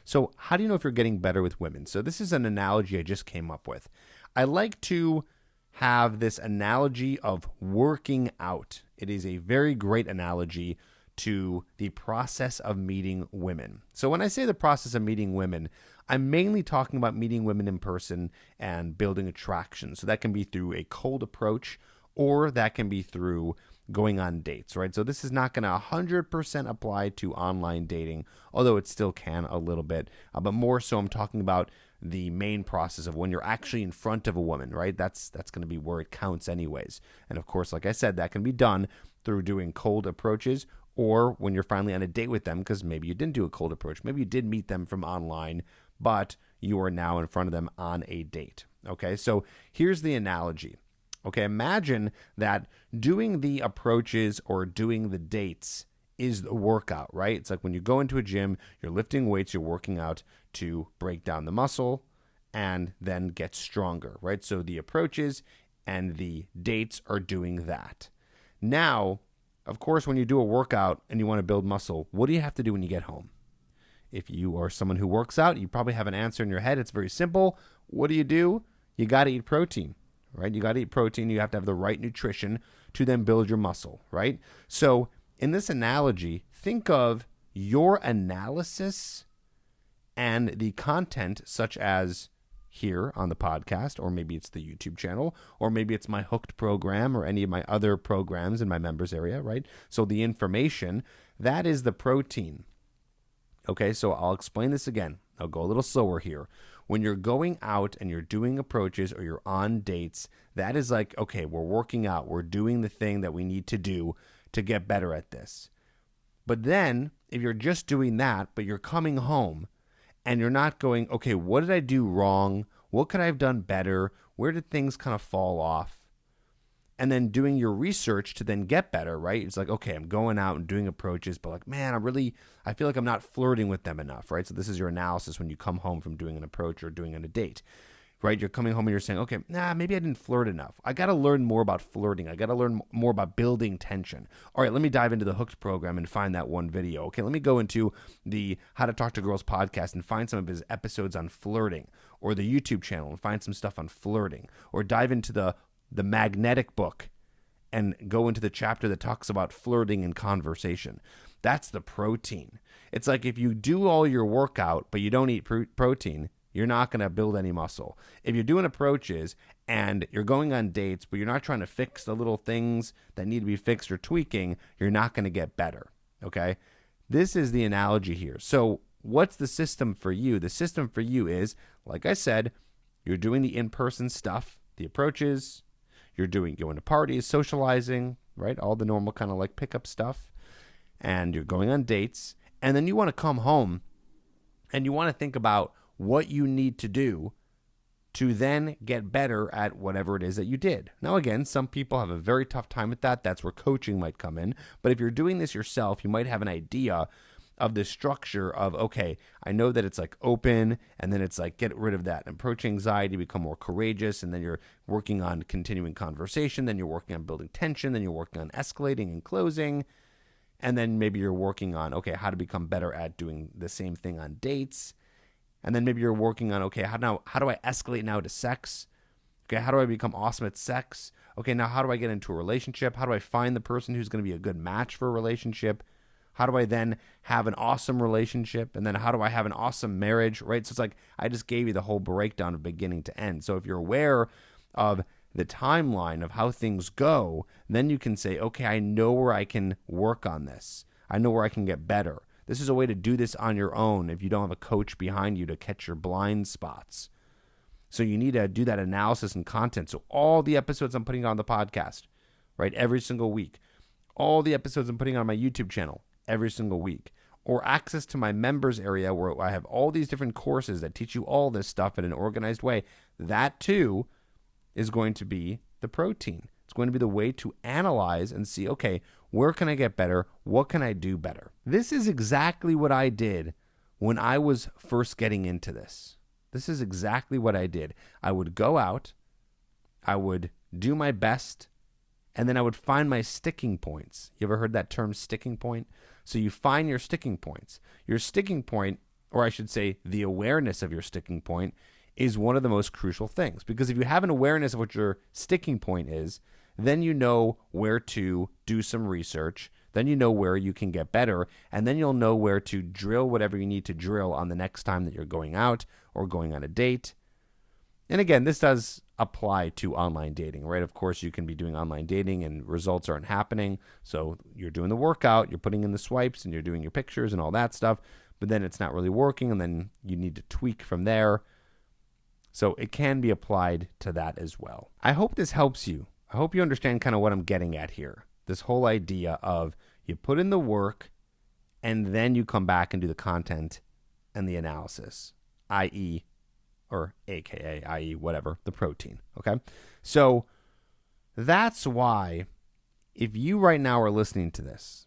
So how do you know if you're getting better with women? So this is an analogy I just came up with. I like to have this analogy of working out. It is a very great analogy to the process of meeting women. So when I say the process of meeting women, I'm mainly talking about meeting women in person and building attraction. So that can be through a cold approach, or that can be through going on dates, right? So this is not going to 100% apply to online dating, although it still can a little bit. But more so, I'm talking about the main process of when you're actually in front of a woman, right? That's going to be where it counts anyways. And of course, like I said, that can be done through doing cold approaches, or when you're finally on a date with them, because maybe you didn't do a cold approach. Maybe you did meet them from online, but you are now in front of them on a date. Okay, so here's the analogy. Okay, imagine that doing the approaches or doing the dates is the workout, right? It's like when you go into a gym, you're lifting weights, you're working out to break down the muscle and then get stronger, right? So the approaches and the dates are doing that. Now, of course, when you do a workout and you want to build muscle, what do you have to do when you get home? If you are someone who works out, you probably have an answer in your head. It's very simple. What do? You got to eat protein, right? You got to eat protein. You have to have the right nutrition to then build your muscle, right? So in this analogy, think of your analysis and the content, such as here on the podcast, or maybe it's the YouTube channel, or maybe it's my Hooked program or any of my other programs in my members area, right? So the information, that is the protein. Okay, so I'll explain this again. I'll go a little slower here. When you're going out and you're doing approaches or you're on dates, that is like, okay, we're working out. We're doing the thing that we need to do to get better at this. But then if you're just doing that, but you're coming home and you're not going, okay, what did I do wrong? What could I have done better? Where did things kind of fall off? And then doing your research to then get better, right? It's like, okay, I'm going out and doing approaches, but like, man, I feel like I'm not flirting with them enough, right? So this is your analysis when you come home from doing an approach or doing a date, right? You're coming home and you're saying, okay, maybe I didn't flirt enough. I got to learn more about flirting. I got to learn more about building tension. All right, let me dive into the Hooked program and find that one video. Okay, let me go into the How to Talk to Girls podcast and find some of his episodes on flirting, or the YouTube channel and find some stuff on flirting, or dive into the magnetic book and go into the chapter that talks about flirting and conversation. That's the protein. It's like if you do all your workout, but you don't eat protein, you're not going to build any muscle. If you're doing approaches and you're going on dates, but you're not trying to fix the little things that need to be fixed or tweaking, you're not going to get better. Okay? This is the analogy here. So what's the system for you? The system for you is, like I said, you're doing the in-person stuff, the approaches, you're going to parties, socializing, right? All the normal kind of like pickup stuff. And you're going on dates. And then you want to come home and you want to think about what you need to do to then get better at whatever it is that you did. Now, again, some people have a very tough time with that. That's where coaching might come in. But if you're doing this yourself, you might have an idea of the structure of, okay, I know that it's like open, and then it's like get rid of that approach anxiety, become more courageous, and then you're working on continuing conversation, then you're working on building tension, then you're working on escalating and closing, and then maybe you're working on, okay, how to become better at doing the same thing on dates, and then maybe you're working on, okay, how do I escalate now to sex? Okay, how do I become awesome at sex? Okay, now how do I get into a relationship? How do I find the person who's going to be a good match for a relationship? How do I then have an awesome relationship? And then how do I have an awesome marriage, right? So it's like I just gave you the whole breakdown of beginning to end. So if you're aware of the timeline of how things go, then you can say, okay, I know where I can work on this. I know where I can get better. This is a way to do this on your own if you don't have a coach behind you to catch your blind spots. So you need to do that analysis and content. So all the episodes I'm putting on the podcast, right, every single week, all the episodes I'm putting on my YouTube channel, every single week, or access to my members area where I have all these different courses that teach you all this stuff in an organized way, that too is going to be the protein. It's going to be the way to analyze and see, okay, where can I get better? What can I do better? This is exactly what I did when I was first getting into this. This is exactly what I did. I would go out, I would do my best, and then I would find my sticking points. You ever heard that term, sticking point? So you find your sticking points. Your sticking point, or I should say the awareness of your sticking point, is one of the most crucial things. Because if you have an awareness of what your sticking point is, then you know where to do some research, then you know where you can get better, and then you'll know where to drill whatever you need to drill on the next time that you're going out or going on a date. And again, this does apply to online dating, right? Of course, you can be doing online dating and results aren't happening. So you're doing the workout, you're putting in the swipes, and you're doing your pictures and all that stuff, but then it's not really working, and then you need to tweak from there. So it can be applied to that as well. I hope this helps you. I hope you understand kind of what I'm getting at here. This whole idea of you put in the work and then you come back and do the content and the analysis, i.e., or AKA, i.e., whatever, the protein. Okay? So that's why if you right now are listening to this,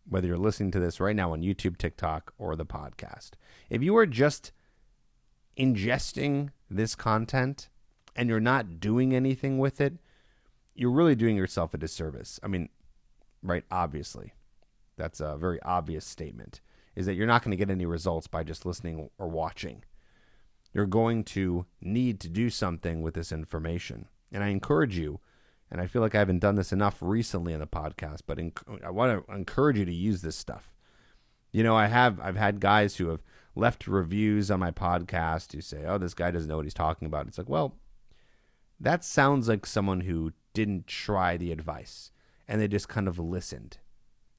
whether you're listening to this right now on YouTube, TikTok, or the podcast, if you are just ingesting this content and you're not doing anything with it, you're really doing yourself a disservice. I mean, right, obviously. That's a very obvious statement, is that you're not going to get any results by just listening or watching. You're going to need to do something with this information. And I encourage you, and I feel like I haven't done this enough recently in the podcast, but I want to encourage you to use this stuff. You know, I've had guys who have left reviews on my podcast who say, oh, this guy doesn't know what he's talking about. It's like, well, that sounds like someone who didn't try the advice and they just kind of listened.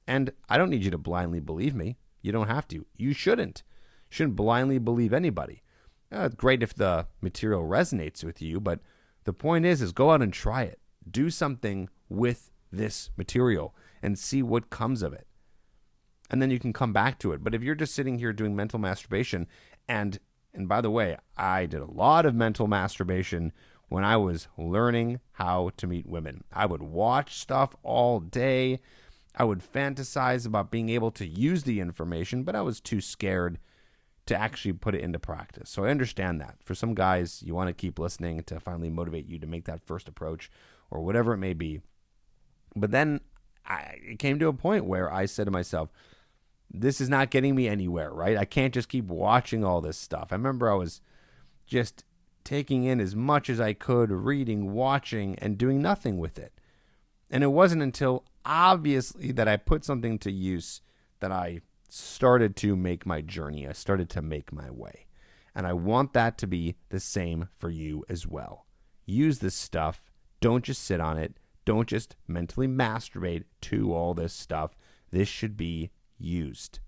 And I don't need you to blindly believe me. You don't have to. You shouldn't. You shouldn't blindly believe anybody. It's great if the material resonates with you, but the point is go out and try it. Do something with this material and see what comes of it. And then you can come back to it. But if you're just sitting here doing mental masturbation, and by the way, I did a lot of mental masturbation when I was learning how to meet women. I would watch stuff all day. I would fantasize about being able to use the information, but I was too scared to actually put it into practice. So I understand that. For some guys, you want to keep listening to finally motivate you to make that first approach or whatever it may be. But then it came to a point where I said to myself, this is not getting me anywhere, right? I can't just keep watching all this stuff. I remember I was just taking in as much as I could, reading, watching, and doing nothing with it. And it wasn't until obviously that I put something to use that I started to make my journey. I started to make my way. And I want that to be the same for you as well. Use this stuff. Don't just sit on it. Don't just mentally masturbate to all this stuff. This should be used.